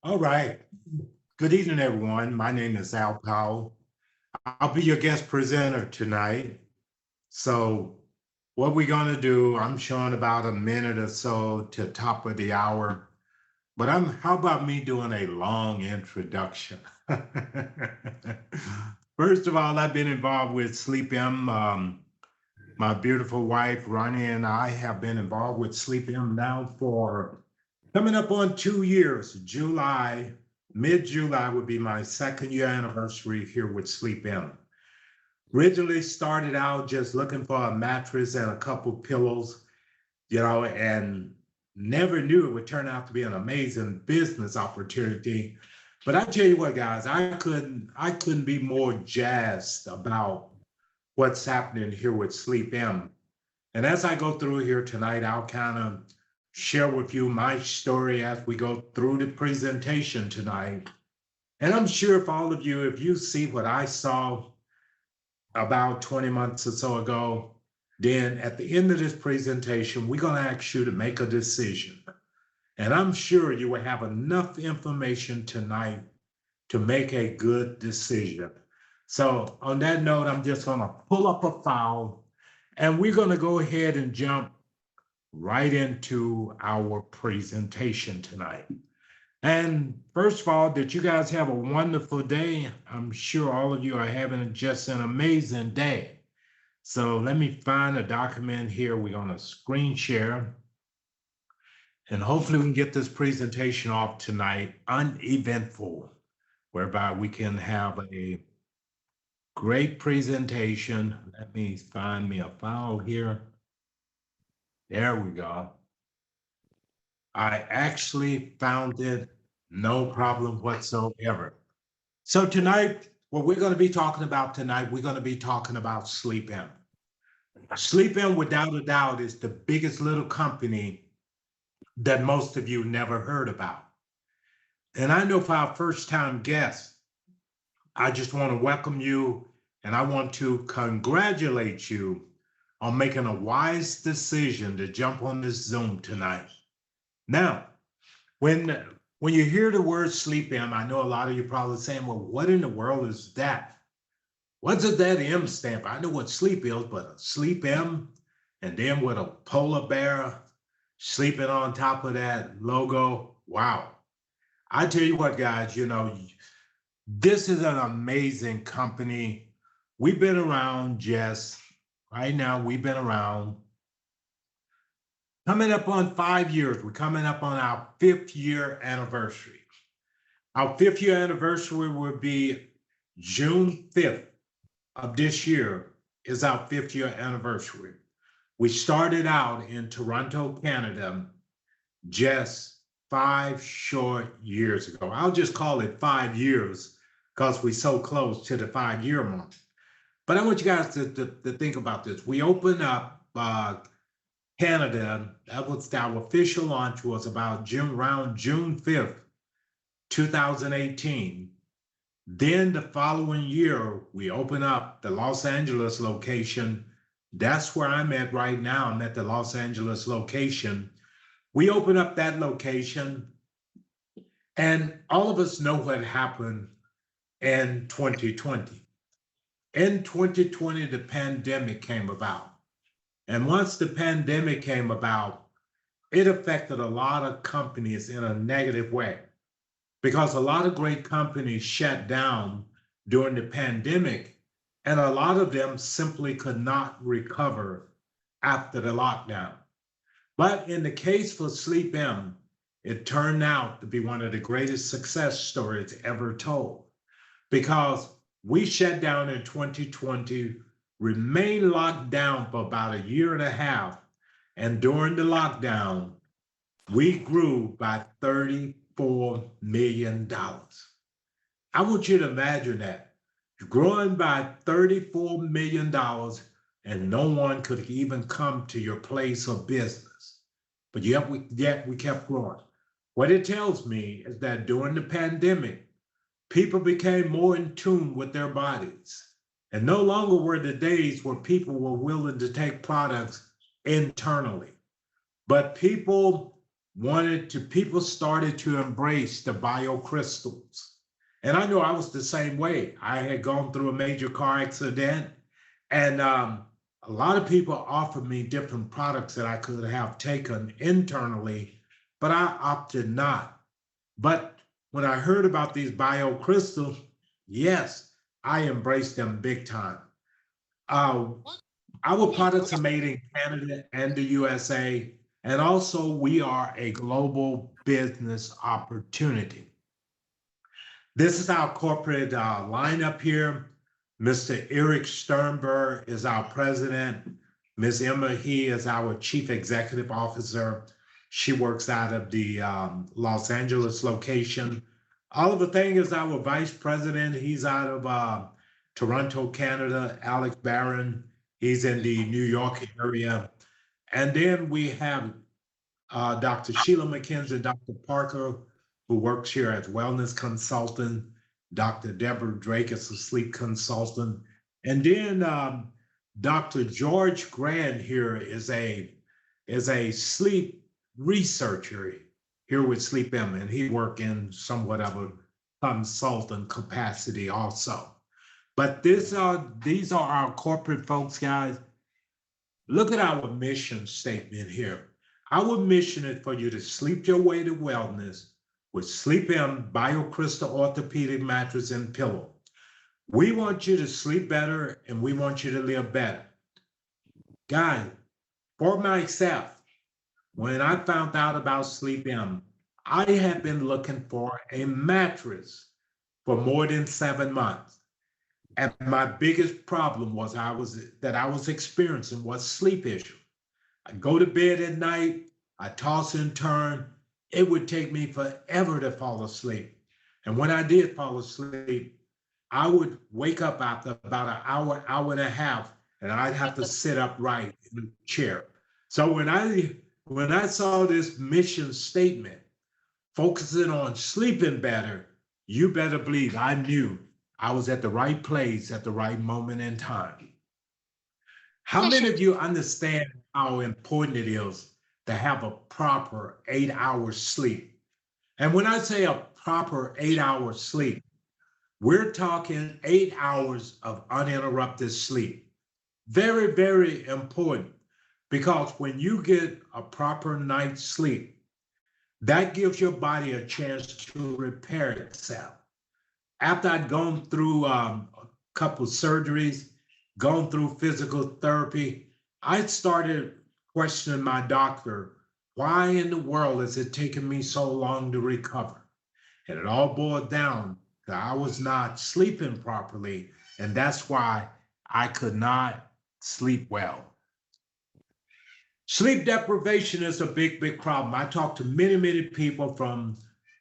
All right. Good evening, everyone. My name is Al Powell. I'll be your guest presenter tonight. So, what we're going to do, I'm showing about a minute or so to top of the hour, but how about me doing a long introduction? First of all, I've been involved with SleepM. My beautiful wife, Rani, and I have been involved with SleepM now for coming up on 2 years. Mid-July would be my second year anniversary here with SleepM. Originally started out just looking for a mattress and a couple pillows, and never knew it would turn out to be an amazing business opportunity. But I tell you what, guys, I couldn't be more jazzed about what's happening here with SleepM. And as I go through here tonight, I'll kind of share with you my story as we go through the presentation tonight. And I'm sure if you see what I saw about 20 months or so ago, then at the end of this presentation, we're going to ask you to make a decision. And I'm sure you will have enough information tonight to make a good decision. So on that note, I'm just going to pull up a file and we're going to go ahead and jump right into our presentation tonight. And first of all, did you guys have a wonderful day? I'm sure all of you are having just an amazing day. So let me find a document here. We're going to screen share. And hopefully we can get this presentation off tonight uneventful, whereby we can have a great presentation. Let me find me a file here. There we go. I actually found it, no problem whatsoever. So tonight, what we're going to be talking about tonight, we're going to be talking about SleepM. SleepM, without a doubt, is the biggest little company that most of you never heard about. And I know for our first time guests, I just want to welcome you and I want to congratulate you on making a wise decision to jump on this Zoom tonight. Now, when you hear the word SleepM, I know a lot of you probably saying, well, what in the world is that? What's that M stand for? I know what sleep is, but a SleepM, and then with a polar bear sleeping on top of that logo, wow. I tell you what, guys, this is an amazing company. We've been around, Jess. Right now, we've been around coming up on 5 years. We're coming up on our 5th year anniversary. Our 5th year anniversary will be June 5th of this year is our 5th year anniversary. We started out in Toronto, Canada, just 5 short years ago. I'll just call it 5 years because we're so close to the 5-year mark. But I want you guys to think about this. We opened up Canada. That was our official launch was around June 5th, 2018. Then the following year, we opened up the Los Angeles location. That's where I'm at right now. I'm at the Los Angeles location. We opened up that location, and all of us know what happened in 2020. In 2020, the pandemic came about. And once the pandemic came about, it affected a lot of companies in a negative way because a lot of great companies shut down during the pandemic, and a lot of them simply could not recover after the lockdown. But in the case for SleepM, it turned out to be one of the greatest success stories ever told because we shut down in 2020, remained locked down for about a year and a half. And during the lockdown, we grew by $34 million. I want you to imagine that. Growing by $34 million and no one could even come to your place of business. But yet we kept growing. What it tells me is that during the pandemic, people became more in tune with their bodies. And no longer were the days where people were willing to take products internally. But people people started to embrace the biocrystals. And I know I was the same way. I had gone through a major car accident, and a lot of people offered me different products that I could have taken internally, but I opted not. But when I heard about these biocrystals, yes, I embraced them big time. Uh, our products are made in Canada and the USA, and also we are a global business opportunity. This is our corporate lineup here. Mr. Eric Sternberg is our president. Ms. Emma He is our chief executive officer. She works out of the Los Angeles location. Oliver Thing is our vice president. He's out of Toronto, Canada. Alex Barron, he's in the New York area. And then we have Dr. Sheila McKenzie, Dr. Parker, who works here as wellness consultant. Dr. Deborah Drake is a sleep consultant. And then Dr. George Grant here is a sleep researcher here with SleepM, and he works in somewhat of a consultant capacity also. But these are our corporate folks, guys. Look at our mission statement here. Our mission is for you to sleep your way to wellness with SleepM BioCrystal orthopedic mattress and pillow. We want you to sleep better, and we want you to live better. Guys, for myself, when I found out about SleepM, I had been looking for a mattress for more than 7 months. And my biggest problem was I was experiencing was sleep issue. I go to bed at night, I toss and turn. It would take me forever to fall asleep. And when I did fall asleep, I would wake up after about an hour, hour and a half, and I'd have to sit upright in the chair. So when I saw this mission statement, focusing on sleeping better, you better believe I knew I was at the right place at the right moment in time. How many of you understand how important it is to have a proper 8 hours sleep? And when I say a proper 8 hours sleep, we're talking 8 hours of uninterrupted sleep. Very, very important, because when you get a proper night's sleep, that gives your body a chance to repair itself. After I'd gone through a couple surgeries, gone through physical therapy, I started questioning my doctor, why in the world is it taking me so long to recover? And it all boiled down to I was not sleeping properly, and that's why I could not sleep well. Sleep deprivation is a big, big problem. I talk to many, many people from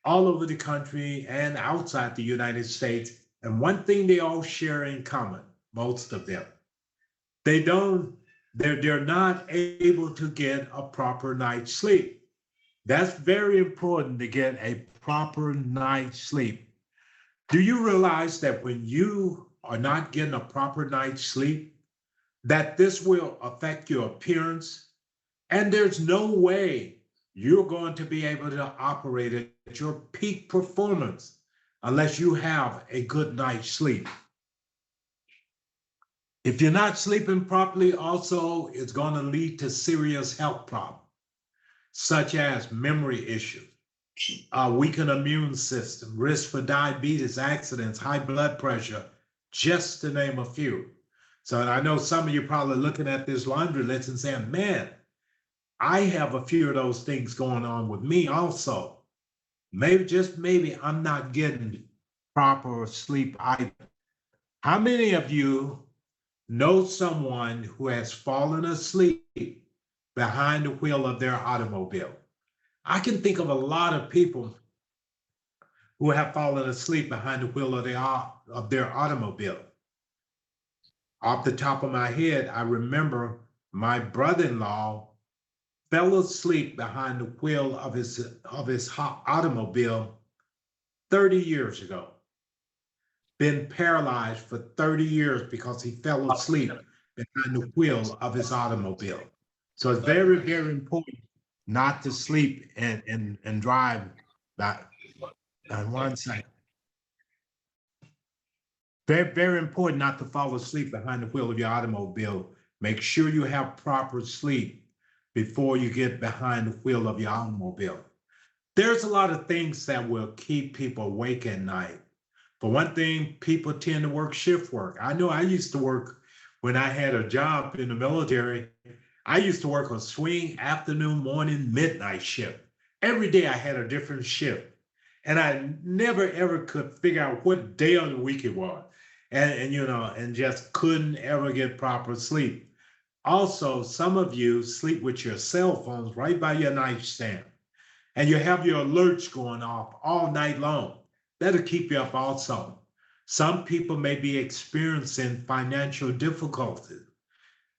all over the country and outside the United States. And one thing they all share in common, most of them, they're not able to get a proper night's sleep. That's very important, to get a proper night's sleep. Do you realize that when you are not getting a proper night's sleep, that this will affect your appearance? And there's no way you're going to be able to operate at your peak performance unless you have a good night's sleep. If you're not sleeping properly, also, it's going to lead to serious health problems, such as memory issues, a weakened immune system, risk for diabetes, accidents, high blood pressure, just to name a few. So I know some of you probably looking at this laundry list and saying, man, I have a few of those things going on with me also. Maybe, just maybe, I'm not getting proper sleep either. How many of you know someone who has fallen asleep behind the wheel of their automobile? I can think of a lot of people who have fallen asleep behind the wheel of their automobile. Off the top of my head, I remember my brother-in-law fell asleep behind the wheel of his automobile 30 years ago. Been paralyzed for 30 years because he fell asleep behind the wheel of his automobile. So it's very, very important not to sleep and drive that. And one second. Very, very important not to fall asleep behind the wheel of your automobile. Make sure you have proper sleep before you get behind the wheel of your automobile. There's a lot of things that will keep people awake at night. For one thing, people tend to work shift work. I know I used to work when I had a job in the military. I used to work a swing afternoon, morning, midnight shift. Every day I had a different shift. And I never ever could figure out what day of the week it was. And just couldn't ever get proper sleep. Also, some of you sleep with your cell phones right by your nightstand, and you have your alerts going off all night long. That'll keep you up also. Some people may be experiencing financial difficulties.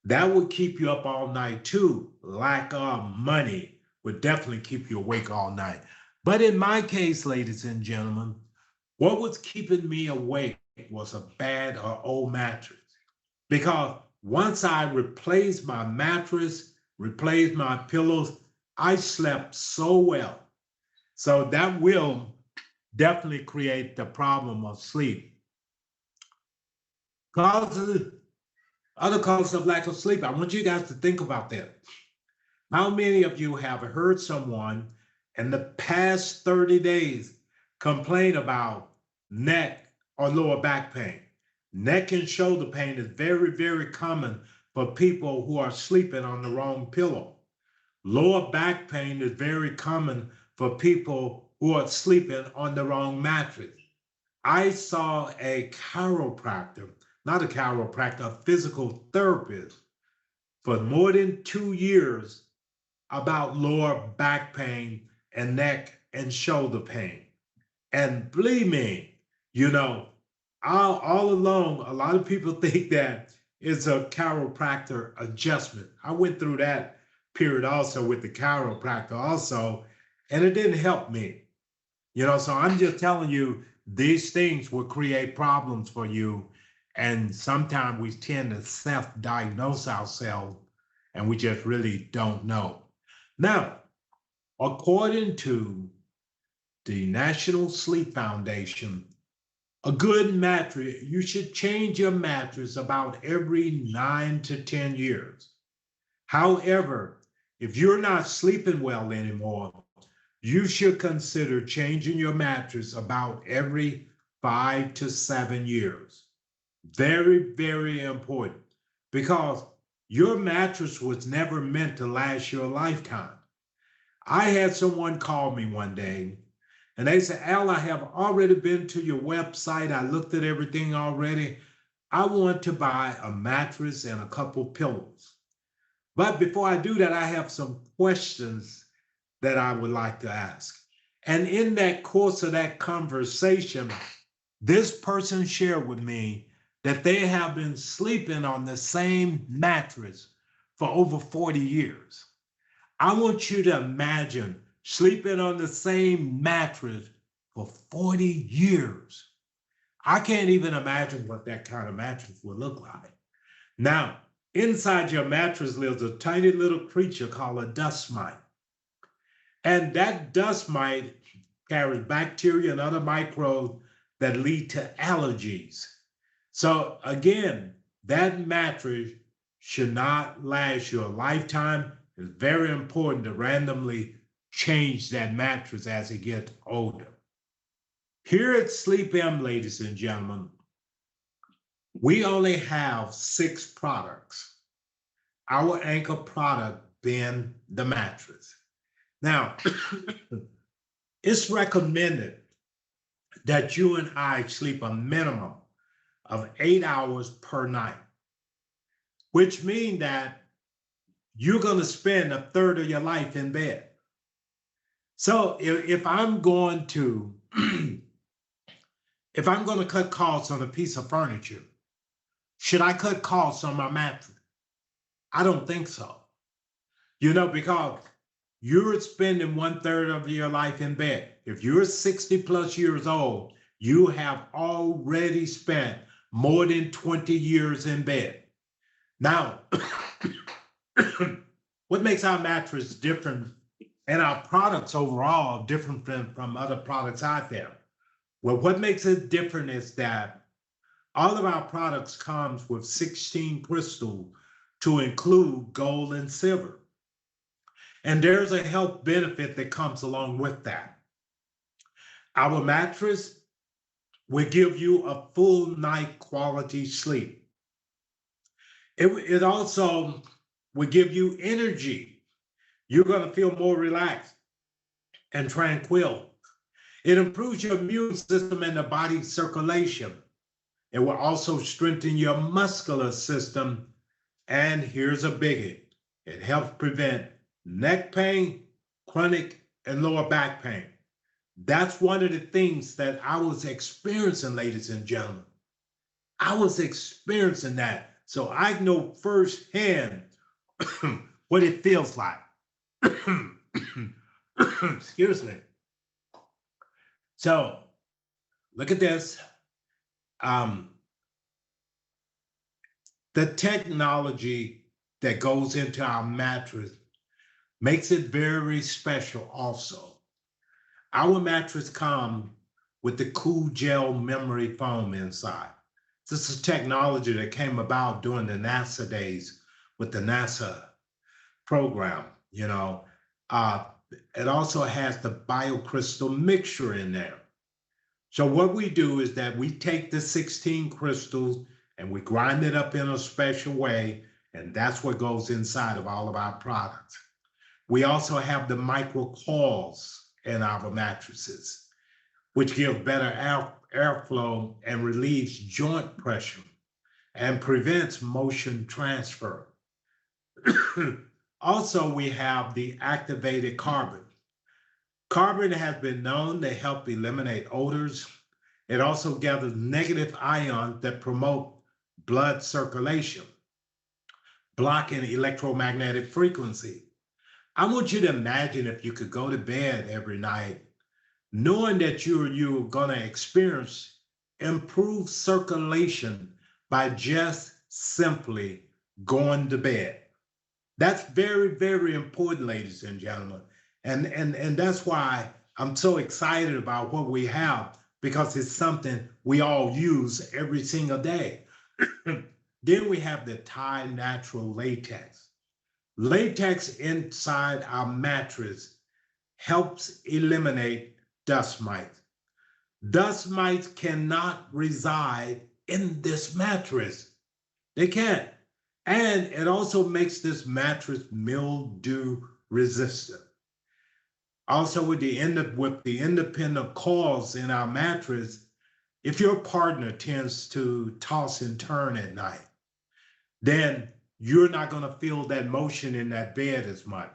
That would keep you up all night too. Lack of money would definitely keep you awake all night. But in my case, ladies and gentlemen, what was keeping me awake was a bad or old mattress. Because once I replaced my mattress, replaced my pillows, I slept so well. So that will definitely create the problem of sleep. Other causes of lack of sleep. I want you guys to think about that. How many of you have heard someone in the past 30 days complain about neck or lower back pain? Neck and shoulder pain is very, very common for people who are sleeping on the wrong pillow. Lower back pain is very common for people who are sleeping on the wrong mattress. I saw a chiropractor, not a chiropractor, a physical therapist for more than 2 years about lower back pain and neck and shoulder pain. And believe me, all along, a lot of people think that it's a chiropractor adjustment. I went through that period also with the chiropractor also, and it didn't help me. So I'm just telling you, these things will create problems for you. And sometimes we tend to self-diagnose ourselves, and we just really don't know. Now, according to the National Sleep Foundation, a good mattress, you should change your mattress about every 9 to 10 years. However, if you're not sleeping well anymore, you should consider changing your mattress about every 5 to 7 years. Very, very important, because your mattress was never meant to last your lifetime. I had someone call me one day and they said, Al, I have already been to your website. I looked at everything already. I want to buy a mattress and a couple pillows. But before I do that, I have some questions that I would like to ask. And in that course of that conversation, this person shared with me that they have been sleeping on the same mattress for over 40 years. I want you to imagine sleeping on the same mattress for 40 years. I can't even imagine what that kind of mattress would look like. Now, inside your mattress lives a tiny little creature called a dust mite. And that dust mite carries bacteria and other microbes that lead to allergies. So again, that mattress should not last your lifetime. It's very important to randomly change that mattress as it gets older. Here at SleepM, ladies and gentlemen, we only have 6 products. Our anchor product being the mattress. Now, it's recommended that you and I sleep a minimum of 8 hours per night, which means that you're going to spend a third of your life in bed. So if I'm going to cut costs on a piece of furniture, should I cut costs on my mattress? I don't think so. Because you're spending 1/3 of your life in bed. If you're 60 plus years old, you have already spent more than 20 years in bed. Now, what makes our mattress different And our products overall are different from other products out there. Well, what makes it different is that all of our products comes with 16 crystals to include gold and silver. And there's a health benefit that comes along with that. Our mattress will give you a full night quality sleep. It also will give you energy. You're going to feel more relaxed and tranquil. It improves your immune system and the body's circulation. It will also strengthen your muscular system. And here's a biggie. It helps prevent neck pain, chronic, and lower back pain. That's one of the things that I was experiencing, ladies and gentlemen. I was experiencing that. So I know firsthand what it feels like. Excuse me. So look at this. The technology that goes into our mattress makes it very special also. Our mattress comes with the cool gel memory foam inside. This is technology that came about during the NASA days with the NASA program, you know. It also has the biocrystal mixture in there. So what we do is that we take the 16 crystals and we grind it up in a special way, and that's what goes inside of all of our products. We also have the micro coils in our mattresses, which give better airflow and relieves joint pressure and prevents motion transfer. Also, we have the activated carbon. Carbon has been known to help eliminate odors. It also gathers negative ions that promote blood circulation, blocking electromagnetic frequency. I want you to imagine if you could go to bed every night knowing that you're going to experience improved circulation by just simply going to bed. That's very, very important, ladies and gentlemen. And that's why I'm so excited about what we have, because it's something we all use every single day. Then we have the Thai natural latex. Latex inside our mattress helps eliminate dust mites. Dust mites cannot reside in this mattress. They can't. And it also makes this mattress mildew resistant. Also, with the independent coils in our mattress, if your partner tends to toss and turn at night, then you're not going to feel that motion in that bed as much.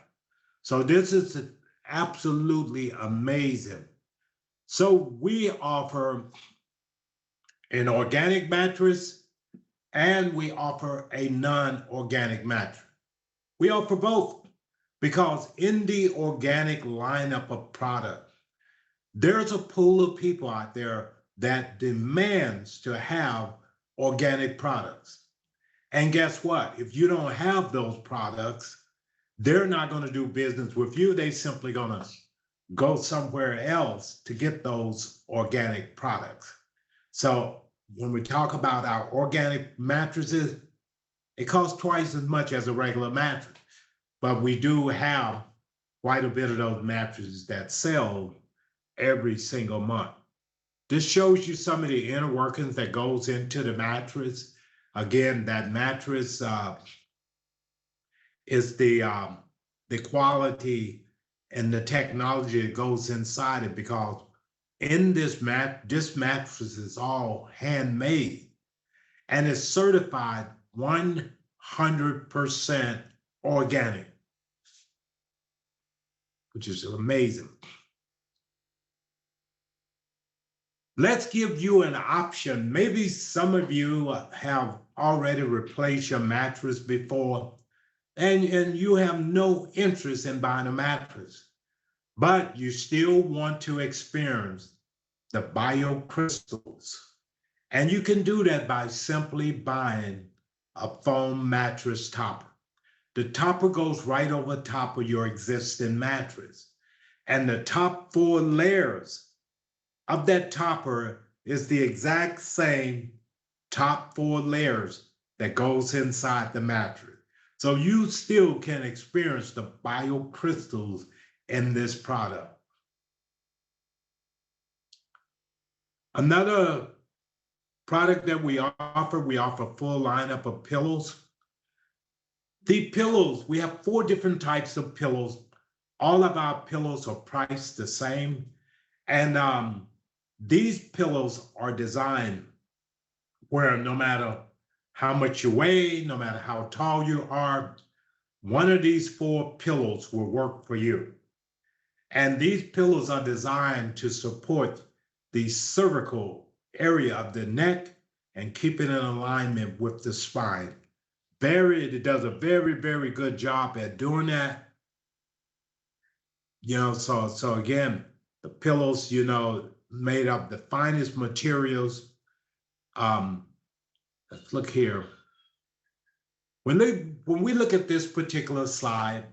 So this is absolutely amazing. So we offer an organic mattress and we offer a non-organic mattress. We offer both because in the organic lineup of product, there's a pool of people out there that demands to have organic products. And guess what? If you don't have those products, they're not going to do business with you. They simply going to go somewhere else to get those organic products. So when we talk about our organic mattresses, it costs twice as much as a regular mattress, but we do have quite a bit of those mattresses that sell every single month. This shows you some of the inner workings that goes into the mattress. Again, that mattress is the quality and the technology that goes inside it, because in this mattress is all handmade and it's certified 100% organic, which is amazing. Let's give you an option. Maybe some of you have already replaced your mattress before, and you have no interest in buying a mattress, but you still want to experience the biocrystals. And you can do that by simply buying a foam mattress topper. the topper goes right over top of your existing mattress. And the top 4 layers of that topper is the exact same top 4 layers that goes inside the mattress. So you still can experience the biocrystals in this product. Another product that we offer a full lineup of pillows. The pillows, we have 4 different types of pillows. All of our pillows are priced the same. And these pillows are designed where no matter how much you weigh, no matter how tall you are, one of these 4 pillows will work for you. And these pillows are designed to support the cervical area of the neck and keep it in alignment with the spine. It does a very, very good job at doing that. So again, the pillows, made of the finest materials. Let's look here. When we look at this particular slide,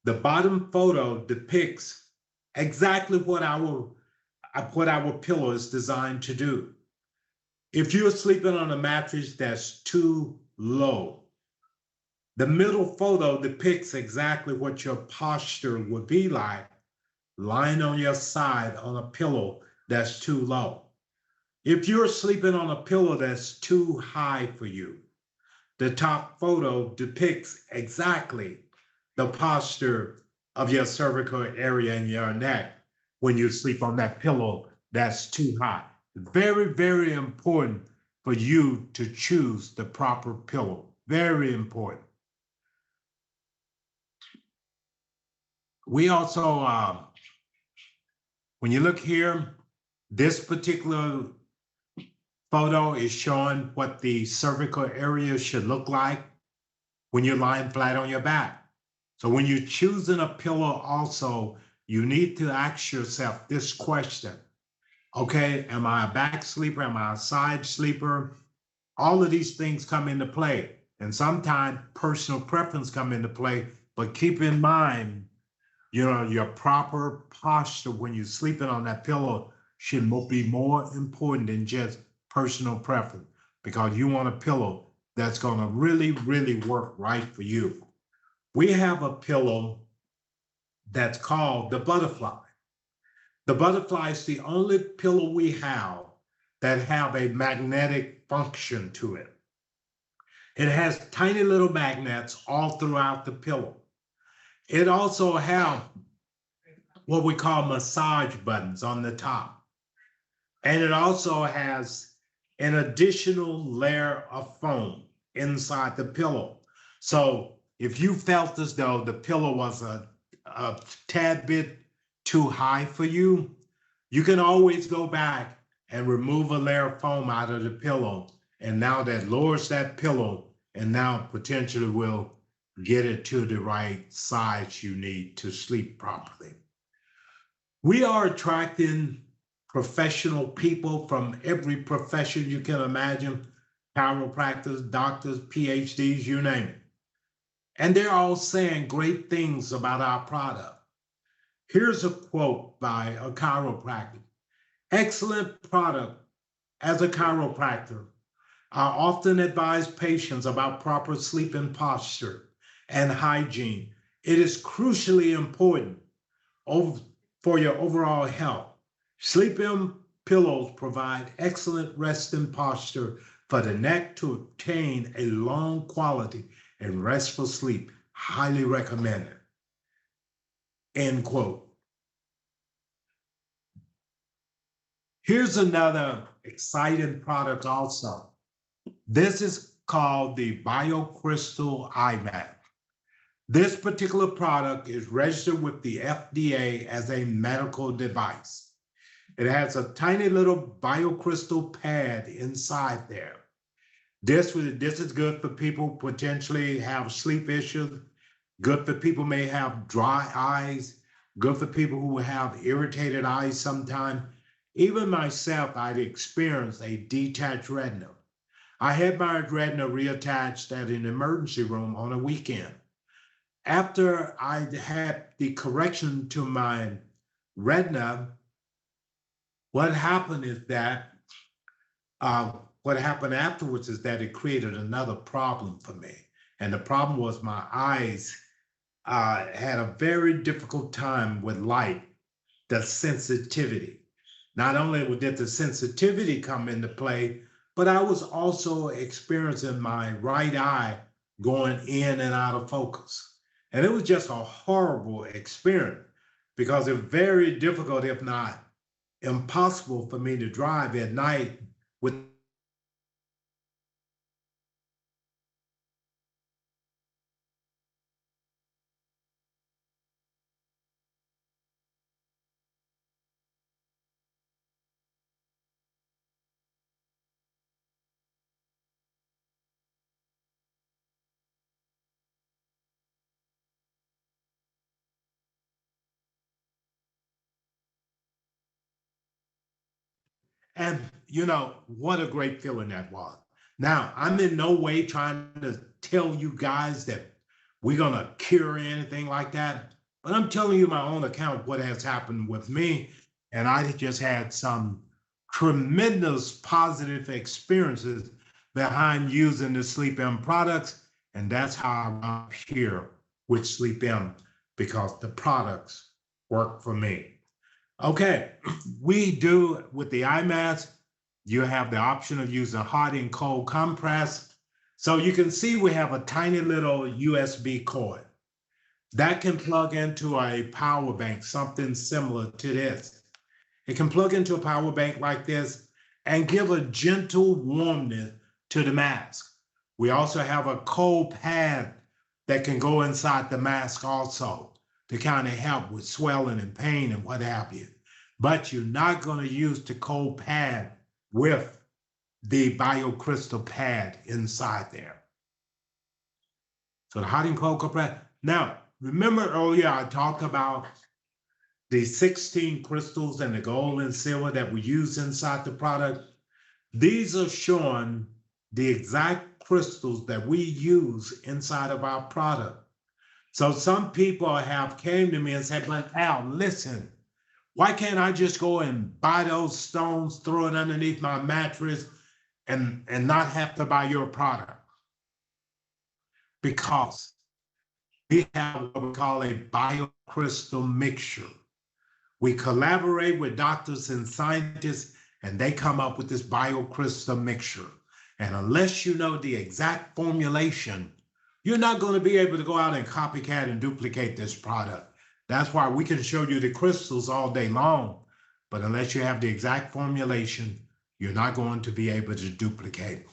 the bottom photo depicts exactly what our pillow is designed to do. If you're sleeping on a mattress that's too low, the middle photo depicts exactly what your posture would be like lying on your side on a pillow that's too low. If you're sleeping on a pillow that's too high for you, the top photo depicts exactly the posture of your cervical area and your neck when you sleep on that pillow that's too high. Very, very important for you to choose the proper pillow. Very important. We also, when you look here, this particular photo is showing what the cervical area should look like when you're lying flat on your back. So when you're choosing a pillow also, you need to ask yourself this question. Okay, am I a back sleeper? Am I a side sleeper? All of these things come into play. And sometimes personal preference come into play, but keep in mind, your proper posture when you're sleeping on that pillow should be more important than just personal preference, because you want a pillow that's going to really, really work right for you. We have a pillow that's called the butterfly. The butterfly is the only pillow we have that have a magnetic function to it. It has tiny little magnets all throughout the pillow. It also has what we call massage buttons on the top. And it also has an additional layer of foam inside the pillow. So if you felt as though the pillow was a tad bit too high for you, you can always go back and remove a layer of foam out of the pillow. And now that lowers that pillow and now potentially will get it to the right size you need to sleep properly. We are attracting professional people from every profession you can imagine, chiropractors, doctors, PhDs, you name it. And they're all saying great things about our product. Here's a quote by a chiropractor. Excellent product. As a chiropractor, I often advise patients about proper sleeping posture and hygiene. It is crucially important for your overall health. SleepM pillows provide excellent resting posture for the neck to obtain a long quality and restful sleep. Highly recommended. End quote. Here's another exciting product also. This is called the BioCrystal iMat. This particular product is registered with the FDA as a medical device. It has a tiny little biocrystal pad inside there. This is good for people who potentially have sleep issues, good for people who may have dry eyes, good for people who have irritated eyes sometimes. Even myself, I'd experienced a detached retina. I had my retina reattached at an emergency room on a weekend. After I had the correction to my retina, what happened is that what happened afterwards is that it created another problem for me. And the problem was my eyes had a very difficult time with light, the sensitivity. Not only did the sensitivity come into play, but I was also experiencing my right eye going in and out of focus. And it was just a horrible experience because it was very difficult, if not impossible, for me to drive at night with. And what a great feeling that was. Now, I'm in no way trying to tell you guys that we're going to cure anything like that, but I'm telling you my own account of what has happened with me. And I just had some tremendous positive experiences behind using the SleepM products. And that's how I'm here with SleepM, because the products work for me. Okay, we do with the eye mask, you have the option of using hot and cold compress. So you can see we have a tiny little USB cord that can plug into a power bank, something similar to this. It can plug into a power bank like this and give a gentle warmness to the mask. We also have a cold pad that can go inside the mask also to kind of help with swelling and pain and what have you. But you're not going to use the cold pad with the biocrystal pad inside there. So the hot and cold compress. Now, remember earlier I talked about the 16 crystals and the gold and silver that we use inside the product. These are showing the exact crystals that we use inside of our product. So some people have came to me and said, "But Al, listen, why can't I just go and buy those stones, throw it underneath my mattress, and not have to buy your product?" Because we have what we call a biocrystal mixture. We collaborate with doctors and scientists, and they come up with this biocrystal mixture. And unless you know the exact formulation, you're not going to be able to go out and copycat and duplicate this product. That's why we can show you the crystals all day long, but unless you have the exact formulation, you're not going to be able to duplicate.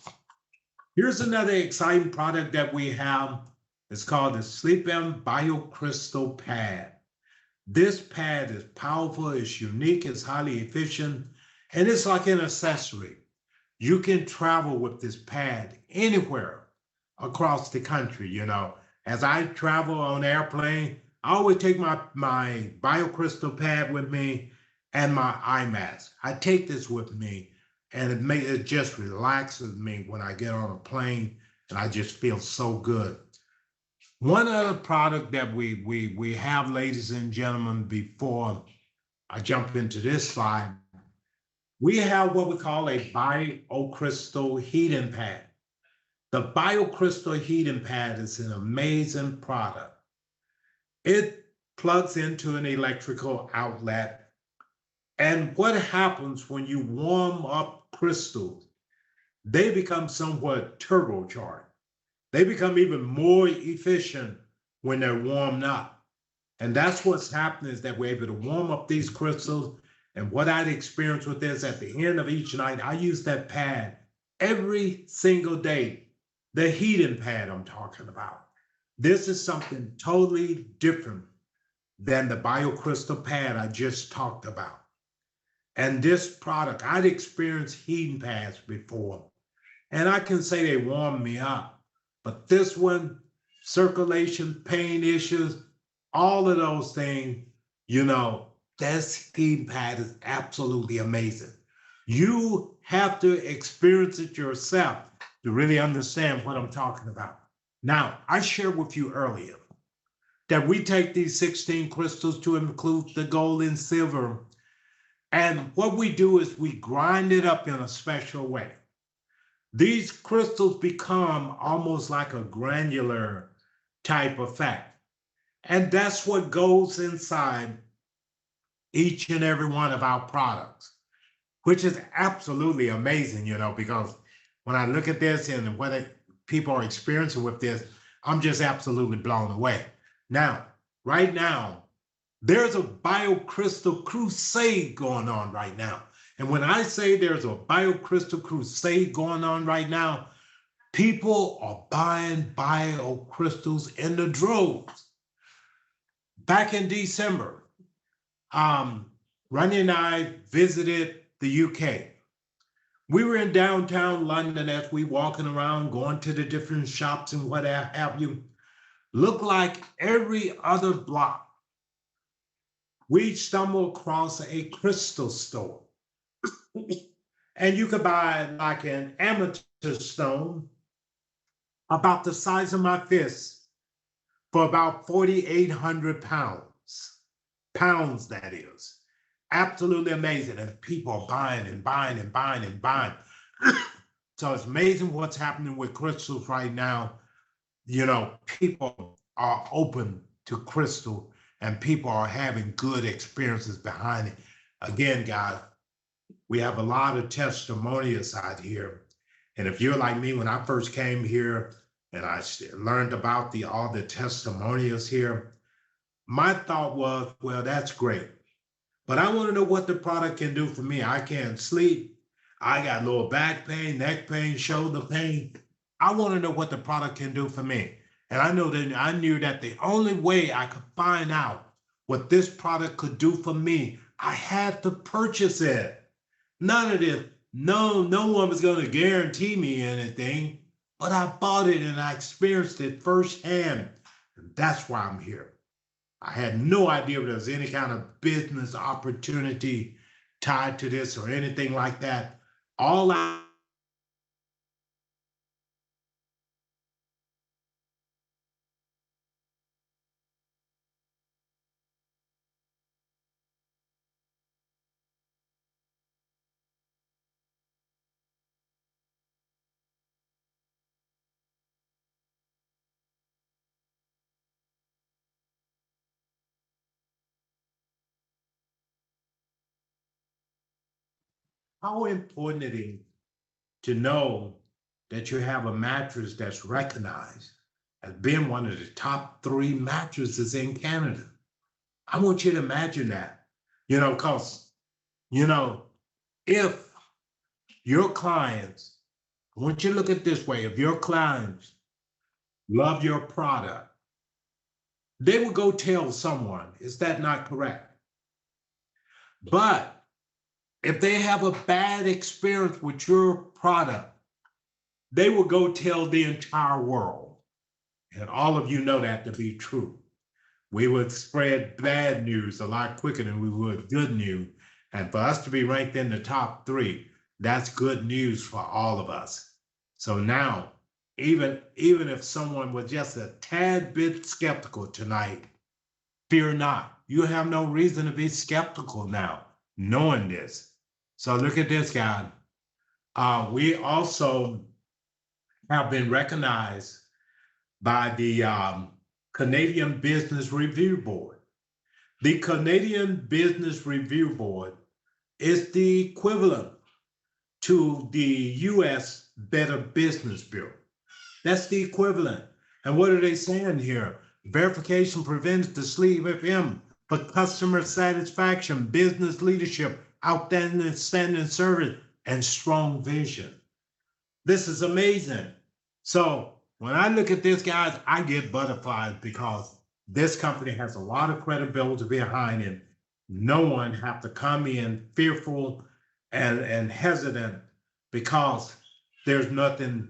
Here's another exciting product that we have. It's called the SleepM BioCrystal Pad. This pad is powerful, it's unique, it's highly efficient, and it's like an accessory. You can travel with this pad anywhere across the country. As I travel on airplane, I always take my biocrystal pad with me and my eye mask. I take this with me, and it just relaxes me when I get on a plane, and I just feel so good. One other product that we have, ladies and gentlemen, before I jump into this slide, we have what we call a biocrystal heating pad. The biocrystal heating pad is an amazing product. It plugs into an electrical outlet. And what happens when you warm up crystals, they become somewhat turbocharged. They become even more efficient when they're warmed up. And that's what's happening, is that we're able to warm up these crystals. And what I'd experienced with this, at the end of each night, I use that pad every single day. The heating pad I'm talking about. This is something totally different than the biocrystal pad I just talked about. And this product, I'd experienced heating pads before, and I can say they warmed me up. But this one, circulation, pain issues, all of those things, this heating pad is absolutely amazing. You have to experience it yourself. to really understand what I'm talking about. Now, I shared with you earlier that we take these 16 crystals to include the gold and silver. And what we do is we grind it up in a special way. These crystals become almost like a granular type effect. And that's what goes inside each and every one of our products, which is absolutely amazing, because when I look at this and what people are experiencing with this, I'm just absolutely blown away. Now, right now, there's a biocrystal crusade going on right now. And when I say there's a biocrystal crusade going on right now, people are buying biocrystals in the droves. Back in December, Rani and I visited the UK. We were in downtown London as we walking around, going to the different shops and what have you. Looked like every other block, we stumbled across a crystal store. And you could buy like an amateur stone about the size of my fist for about 4,800 pounds. Pounds, that is. Absolutely amazing. And people are buying and buying and buying and buying. So it's amazing what's happening with crystals right now. People are open to crystal and people are having good experiences behind it. Again, guys, we have a lot of testimonials out here. And if you're like me, when I first came here and I learned about all the testimonials here, my thought was, well, that's great. But I want to know what the product can do for me. I can't sleep. I got lower back pain, neck pain, shoulder pain. I want to know what the product can do for me. And I knew that the only way I could find out what this product could do for me, I had to purchase it. None of this, no one was going to guarantee me anything, but I bought it and I experienced it firsthand. And that's why I'm here. I had no idea if there was any kind of business opportunity tied to this or anything like that. All how important it is to know that you have a mattress that's recognized as being one of the top 3 mattresses in Canada. I want you to imagine that, because, if your clients, I want you to look at it this way, if your clients love your product, they will go tell someone. Is that not correct? But if they have a bad experience with your product, they will go tell the entire world. And all of you know that to be true. We would spread bad news a lot quicker than we would good news. And for us to be ranked in the top 3, that's good news for all of us. So now, even if someone was just a tad bit skeptical tonight, fear not. You have no reason to be skeptical now, knowing this. So look at this, guy. We also have been recognized by the Canadian Business Review Board. The Canadian Business Review Board is the equivalent to the US Better Business Bureau. That's the equivalent. And what are they saying here? Verification prevents the SleepM for customer satisfaction, business leadership, outstanding service, and strong vision. This is amazing. So when I look at this, guys, I get butterflies because this company has a lot of credibility behind it. No one have to come in fearful and hesitant because there's nothing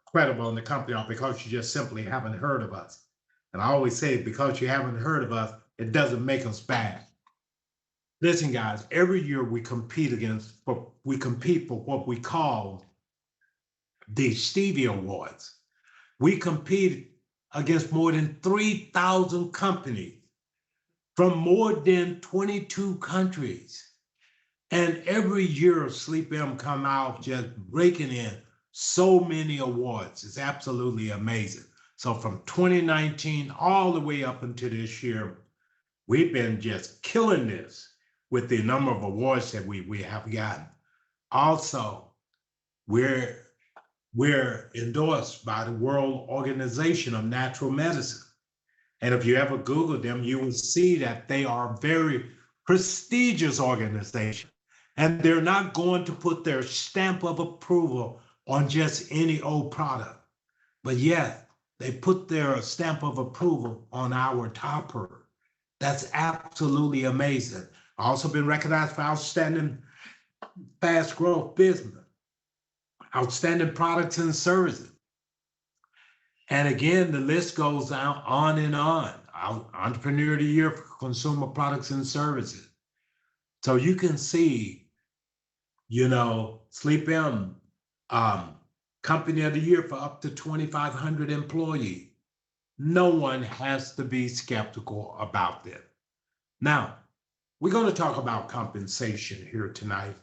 credible in the company or because you just simply haven't heard of us. And I always say, because you haven't heard of us, it doesn't make us bad. Listen, guys, every year we compete for what we call the Stevie Awards. We competed against more than 3,000 companies from more than 22 countries. And every year SleepM come out just breaking in so many awards. It's absolutely amazing. So from 2019 all the way up until this year, we've been just killing this with the number of awards that we have gotten. Also, we're endorsed by the World Organization of Natural Medicine. And if you ever Google them, you will see that they are a very prestigious organization. And they're not going to put their stamp of approval on just any old product. But yet, they put their stamp of approval on our topper. That's absolutely amazing. Also been recognized for outstanding fast growth business, outstanding products and services. And again, the list goes on and on. Entrepreneur of the Year for consumer products and services. So you can see, SleepM, Company of the Year for up to 2,500 employees. No one has to be skeptical about this. Now, we're going to talk about compensation here tonight.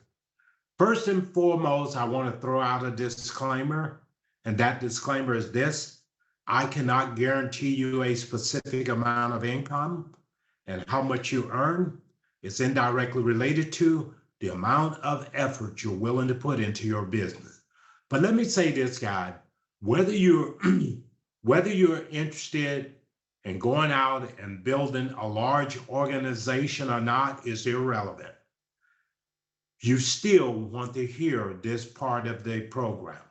First and foremost, I want to throw out a disclaimer, and that disclaimer is this: I cannot guarantee you a specific amount of income, and how much you earn is indirectly related to the amount of effort you're willing to put into your business. But let me say this, guys, whether you're interested in going out and building a large organization or not is irrelevant. You still want to hear this part of the program.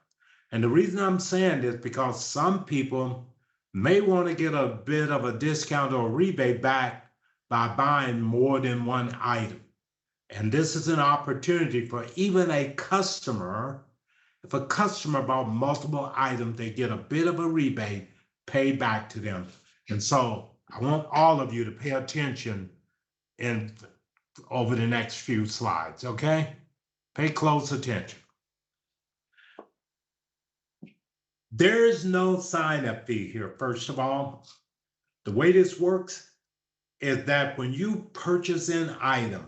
And the reason I'm saying this because some people may want to get a bit of a discount or a rebate back by buying more than one item. And this is an opportunity for even a customer. If a customer bought multiple items, they get a bit of a rebate paid back to them. And so I want all of you to pay attention over the next few slides, okay? Pay close attention. There is no sign-up fee here, first of all. The way this works is that when you purchase an item,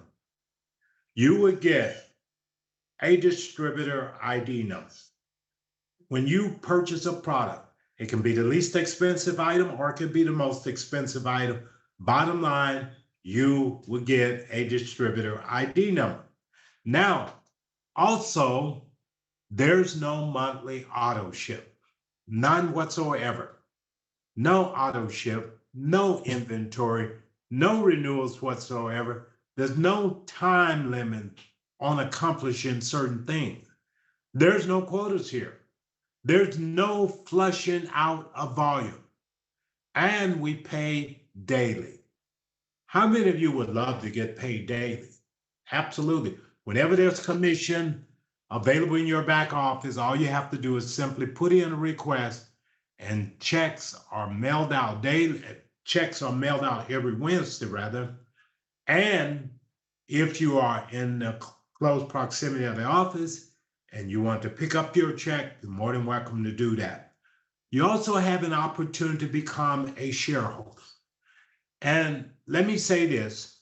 you would get a distributor ID number. When you purchase a product, it can be the least expensive item or it can be the most expensive item. Bottom line, you will get a distributor ID number. Now, also, there's no monthly auto ship, none whatsoever. No auto ship, no inventory, no renewals whatsoever. There's no time limit on accomplishing certain things. There's no quotas here. There's no flushing out of volume. And we pay daily. How many of you would love to get paid daily? Absolutely. Whenever there's commission available in your back office, all you have to do is simply put in a request and checks are mailed out daily. Checks are mailed out every Wednesday, rather. And if you are in the close proximity of the office and you want to pick up your check, you're more than welcome to do that. You also have an opportunity to become a shareholder. And let me say this,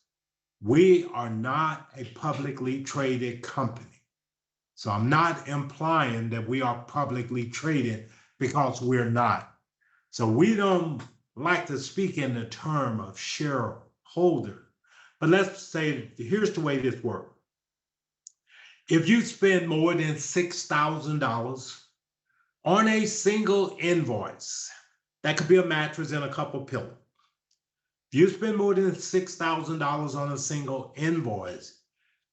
we are not a publicly traded company. So I'm not implying that we are publicly traded because we're not. So we don't like to speak in the term of shareholder. But let's say, here's the way this works. If you spend more than $6,000 on a single invoice, that could be a mattress and a couple pillows. If you spend more than $6,000 on a single invoice,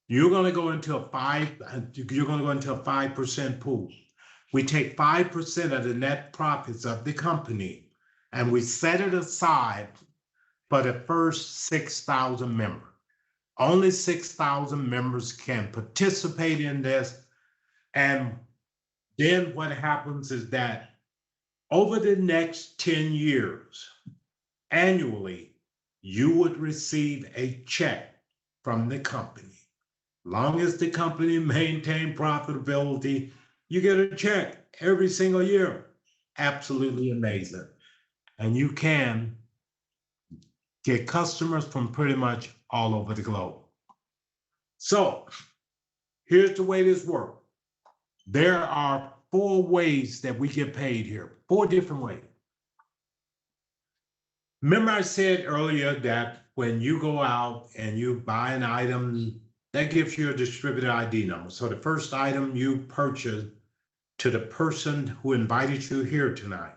you're going to go into a 5% pool. We take 5% of the net profits of the company and we set it aside for the first 6,000 members. Only 6,000 members can participate in this. And then what happens is that over the next 10 years, annually, you would receive a check from the company. Long as the company maintains profitability, You get a check every single year. Absolutely amazing. And you can get customers from pretty much all over the globe. So here's the way this works. There are 4 ways that we get paid here, 4 different ways. Remember I said earlier that when you go out and you buy an item, that gives you a distributor ID number. So the first item you purchase to the person who invited you here tonight.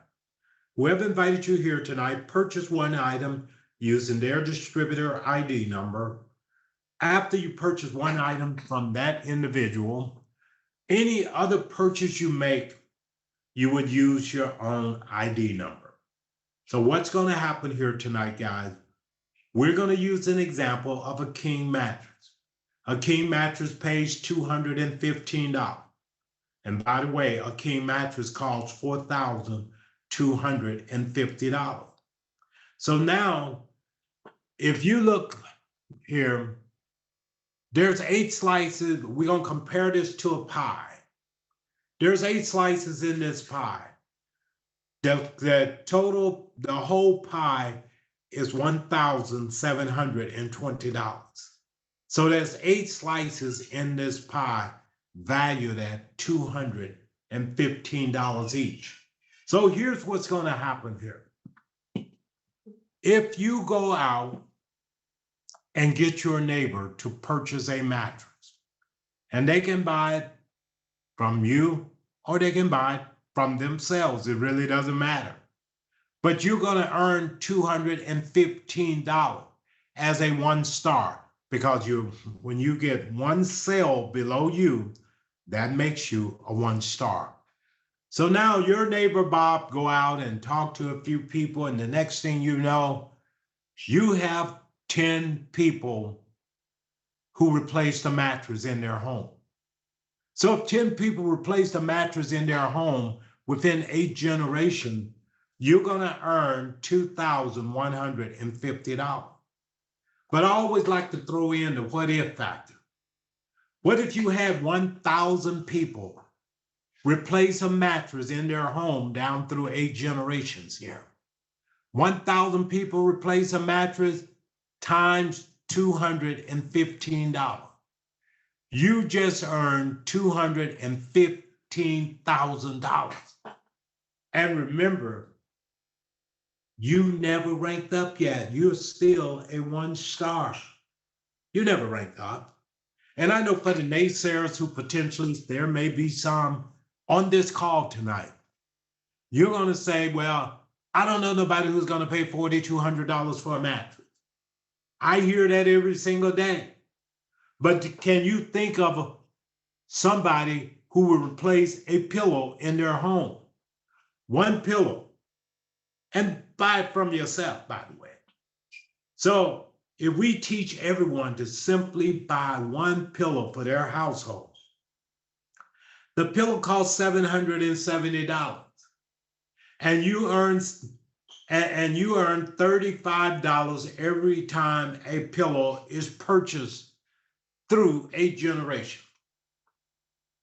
Whoever invited you here tonight, purchase one item using their distributor ID number. After you purchase one item from that individual, any other purchase you make, you would use your own ID number. So what's going to happen here tonight, guys? We're going to use an example of a king mattress. A king mattress pays $215. And by the way, a king mattress costs $4,250. So now, if you look here, there's 8 slices. We're going to compare this to a pie. There's 8 slices in this pie. The whole pie is $1,720. So there's 8 slices in this pie valued at $215 each. So here's what's going to happen here. If you go out and get your neighbor to purchase a mattress, and they can buy it from you or they can buy it from themselves, it really doesn't matter. But you're going to earn $215 as a 1 star, because when you get 1 sale below you, that makes you a 1 star. So now your neighbor Bob go out and talk to a few people, and the next thing you know, you have 10 people who replaced a mattress in their home. So if 10 people replaced a mattress in their home within 8 generations, you're going to earn $2,150. But I always like to throw in the what if factor. What if you had 1,000 people replace a mattress in their home down through 8 generations here? 1,000 people replace a mattress times $215. You just earned $215,000. And remember, you never ranked up yet. You're still a 1 star. You never ranked up. And I know for the naysayers who potentially, there may be some on this call tonight, you're going to say, well, I don't know nobody who's going to pay $4,200 for a mattress. I hear that every single day. But can you think of somebody who will replace a pillow in their home? 1 pillow. And buy it from yourself, by the way. So if we teach everyone to simply buy 1 pillow for their household, the pillow costs $770. And you earn $35 every time a pillow is purchased through 8 generations.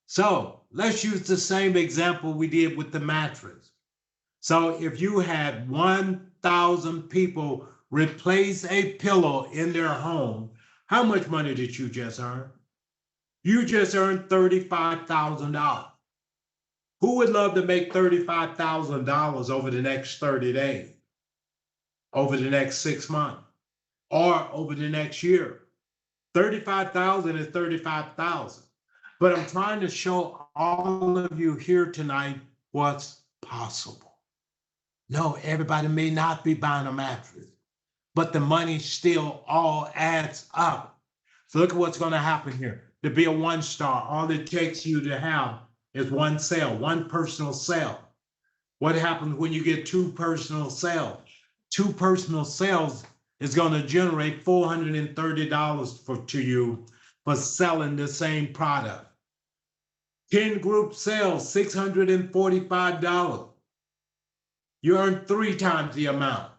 So let's use the same example we did with the mattress. So if you had 1,000 people replace a pillow in their home, how much money did you just earn? You just earned $35,000. Who would love to make $35,000 over the next 30 days, over the next 6 months, or over the next year? 35,000 is 35,000. But I'm trying to show all of you here tonight what's possible. No, everybody may not be buying a mattress, but the money still all adds up. So look at what's going to happen here. To be a 1 star, all it takes you to have is 1 sale, 1 personal sale. What happens when you get 2 personal sales? 2 personal sales is going to generate $430 to you for selling the same product. 10 group sales, $645. You earn 3 times the amount.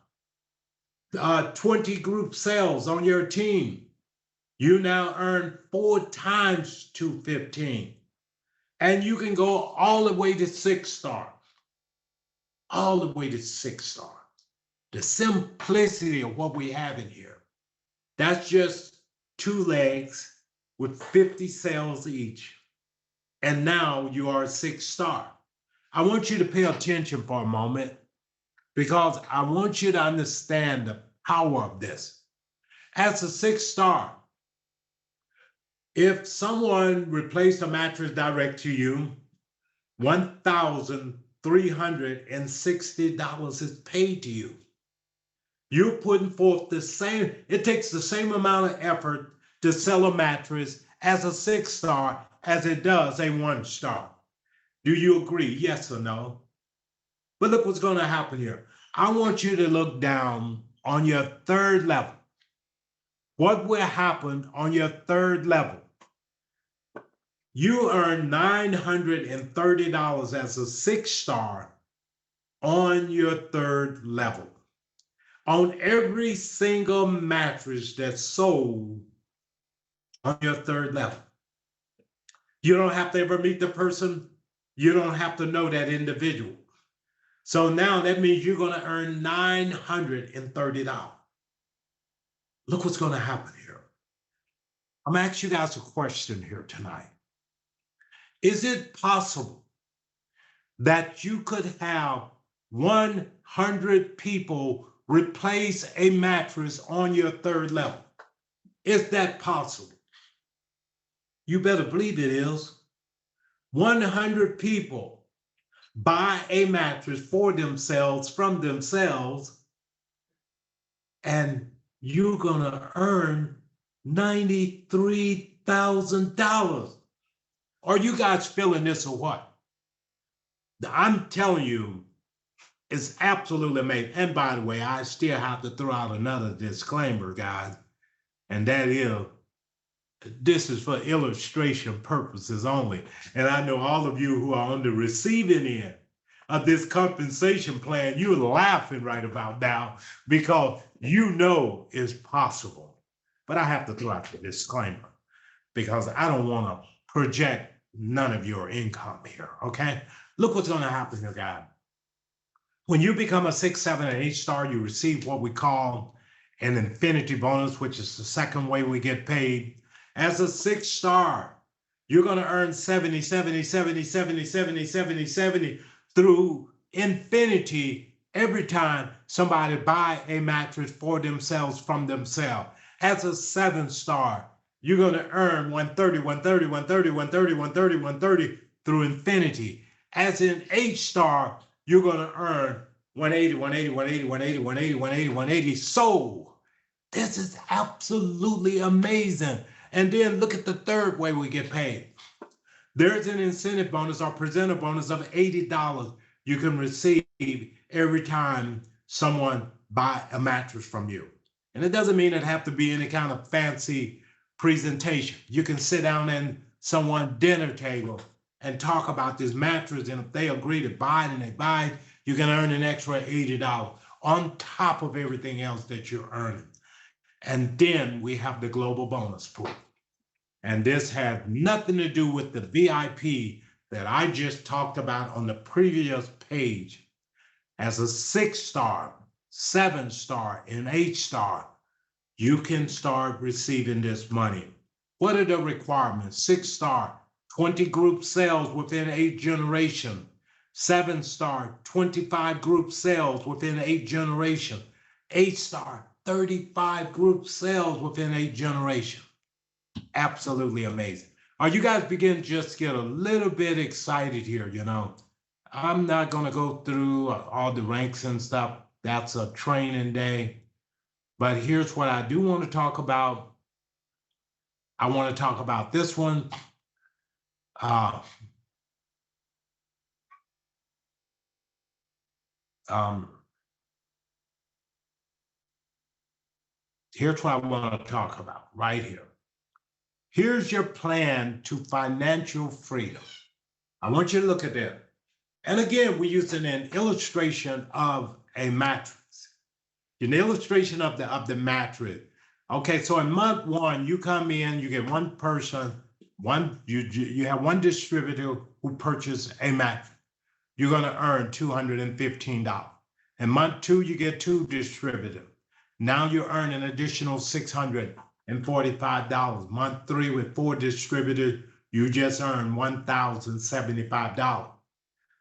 20 group sales on your team, you now earn 4 times $215. And you can go all the way to 6-star, all the way to 6-star. The simplicity of what we have in here. That's just 2 legs with 50 cells each. And now you are a 6-star. I want you to pay attention for a moment because I want you to understand the power of this. As a 6-star, if someone replaced a mattress direct to you, $1,360 is paid to you. You're putting forth the same, it takes the same amount of effort to sell a mattress as a 6-star as it does a 1-star. Do you agree? Yes or no? But look what's going to happen here. I want you to look down on your 3rd level. What will happen on your 3rd level? You earn $930 as a 6-star on your 3rd level. On every single mattress that's sold on your 3rd level. You don't have to ever meet the person. You don't have to know that individual. So now that means you're going to earn $930. Look what's going to happen here. I'm going to ask you guys a question here tonight. Is it possible that you could have 100 people replace a mattress on your 3rd level? Is that possible? You better believe it is. 100 people buy a mattress for themselves, from themselves, and you're going to earn $93,000. Are you guys feeling this or what? I'm telling you, it's absolutely amazing. And by the way, I still have to throw out another disclaimer, guys, and that is, this is for illustration purposes only. And I know all of you who are on the receiving end of this compensation plan, you're laughing right about now because you know it's possible. But I have to throw out the disclaimer because I don't want to project none of your income here, okay? Look what's going to happen here, guys. When you become a 6, 7, and 8-star, you receive what we call an infinity bonus, which is the 2nd way we get paid. As a 6-star, you're going to earn 70, 70, 70, 70, 70, 70, 70 through infinity every time somebody buy a mattress for themselves, from themselves. As a 7-star, you're going to earn 130, 130, 130, 130, 130, 130 through infinity. As an 8-star, you're going to earn 180, 180, 180, 180, 180, 180, 180. So this is absolutely amazing. And then look at the 3rd way we get paid. There's an incentive bonus or presenter bonus of $80 you can receive every time someone buy a mattress from you. And it doesn't mean it have to be any kind of fancy presentation. You can sit down at someone's dinner table and talk about this mattress, and if they agree to buy it and they buy it, you can earn an extra $80 on top of everything else that you're earning. And then we have the global bonus pool. And this had nothing to do with the VIP that I just talked about on the previous page. As a 6-star, 7-star, and 8-star, you can start receiving this money. What are the requirements? 6-star, 20 group sales within 8 generations. 7-star, 25 group sales within 8 generations. 8-star, 35 group sales within 8 generations. Absolutely amazing. Are you guys beginning to just get a little bit excited here? You know, I'm not going to go through all the ranks and stuff. That's a training day. But here's what I do want to talk about. I want to talk about this one. Here's what I want to talk about right here. Here's your plan to financial freedom. I want you to look at that. And again, we're using an illustration of a mattress. An illustration of the mattress. Okay, so in month 1, you come in, you get one person you have one distributor who purchased a mattress. You're going to earn $215. In month 2, you get 2 distributors. Now you earn an additional $645. Month 3 with 4 distributors, you just earn $1,075.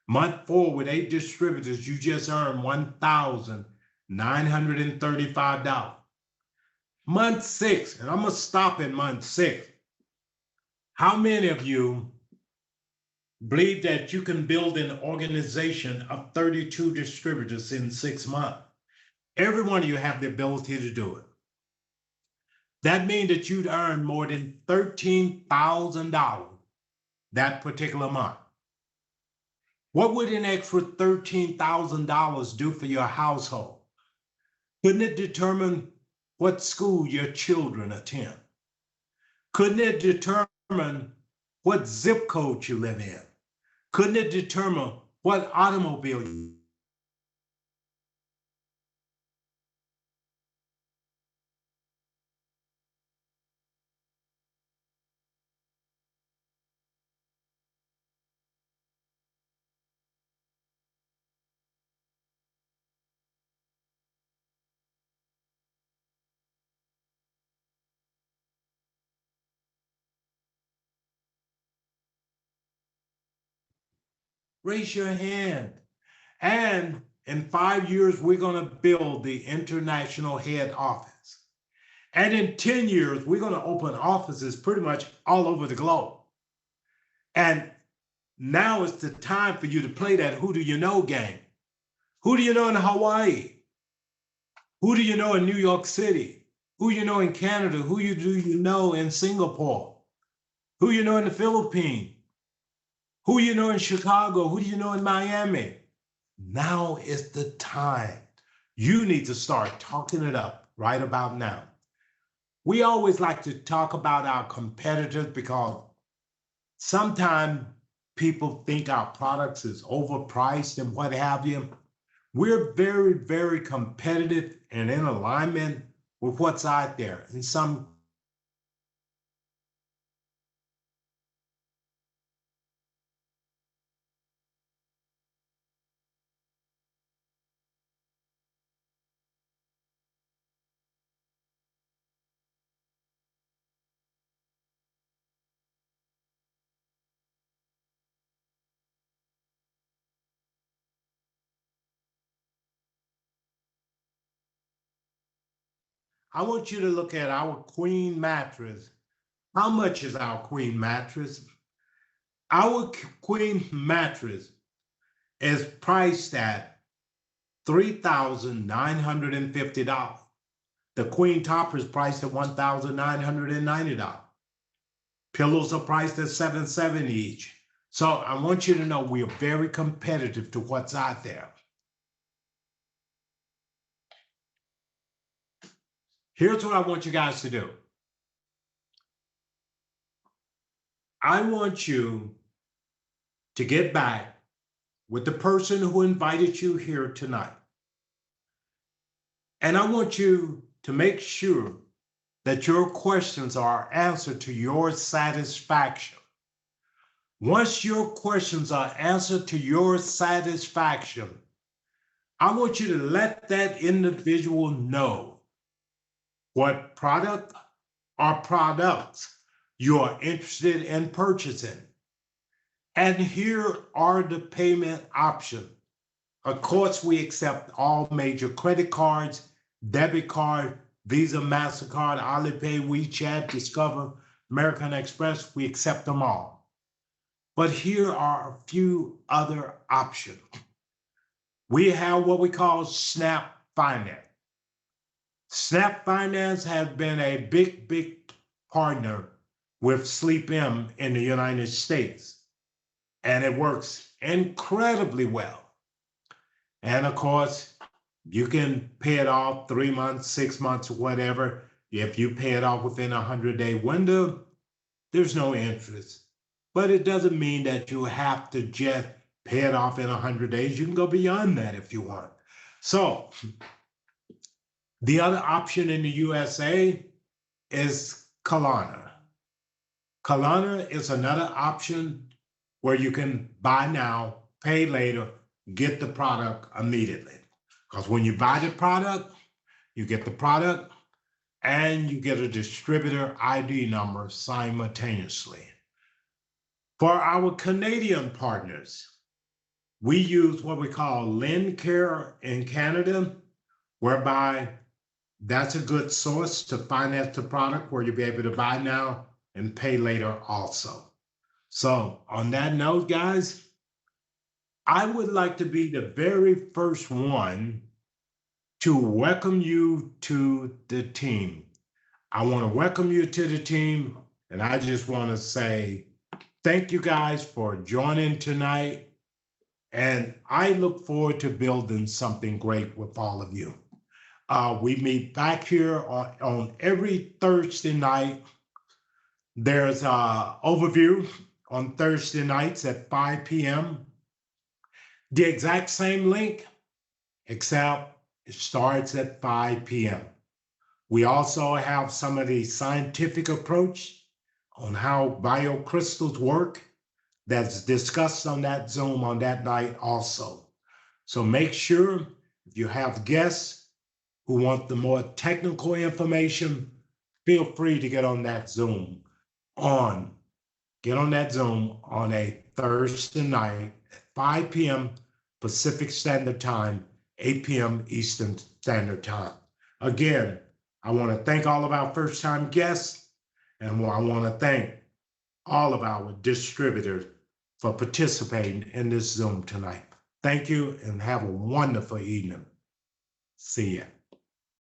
Month 4 with 8 distributors, you just earn $1,935. Month 6, and I'm going to stop in month 6. How many of you believe that you can build an organization of 32 distributors in 6 months? Every one of you have the ability to do it. That means that you'd earn more than $13,000 that particular month. What would an extra $13,000 do for your household? Couldn't it determine what school your children attend? Couldn't it determine what zip code you live in? Couldn't it determine what automobile you? Raise your hand. And in 5 years, we're going to build the international head office. And in 10 years, we're going to open offices pretty much all over the globe. And now is the time for you to play that who do you know game. Who do you know in Hawaii? Who do you know in New York City? Who you know in Canada? Who do you know in Singapore? Who you know in the Philippines? Who you know in Chicago? Who do you know in Miami? Now is the time. You need to start talking it up right about now. We always like to talk about our competitors because sometimes people think our products is overpriced and what have you. We're very, very competitive and in alignment with what's out there. In some I want you to look at our queen mattress. How much is our queen mattress? Our queen mattress is priced at $3,950. The queen topper is priced at $1,990. Pillows are priced at $770 each. So I want you to know we are very competitive to what's out there. Here's what I want you guys to do. I want you to get back with the person who invited you here tonight. And I want you to make sure that your questions are answered to your satisfaction. Once your questions are answered to your satisfaction, I want you to let that individual know what product or products you are interested in purchasing. And here are the payment options. Of course, we accept all major credit cards, debit card, Visa, MasterCard, Alipay, WeChat, Discover, American Express. We accept them all. But here are a few other options. We have what we call Snap Finance. Snap Finance has been a big, big partner with SleepM in the United States, and it works incredibly well. And of course, you can pay it off 3 months, 6 months, whatever. If you pay it off within a 100-day window, there's no interest. But it doesn't mean that you have to just pay it off in 100 days. You can go beyond that if you want. So the other option in the USA is Kalana. Kalana is another option where you can buy now, pay later, get the product immediately. Because when you buy the product, you get the product and you get a distributor ID number simultaneously. For our Canadian partners, we use what we call LendCare in Canada, whereby that's a good source to finance the product where you'll be able to buy now and pay later also. So on that note, guys, I would like to be the very first one to welcome you to the team. I want to welcome you to the team, and I just want to say thank you guys for joining tonight, and I look forward to building something great with all of you. We meet back here on every Thursday night. There's an overview on Thursday nights at 5 p.m. The exact same link, except it starts at 5 p.m. We also have some of the scientific approach on how biocrystals work that's discussed on that Zoom on that night also. So make sure if you have guests who want the more technical information, feel free to get on that Zoom on a Thursday night at 5 p.m. Pacific Standard Time, 8 p.m. Eastern Standard Time. Again, I want to thank all of our first-time guests, and I want to thank all of our distributors for participating in this Zoom tonight. Thank you, and have a wonderful evening. See ya.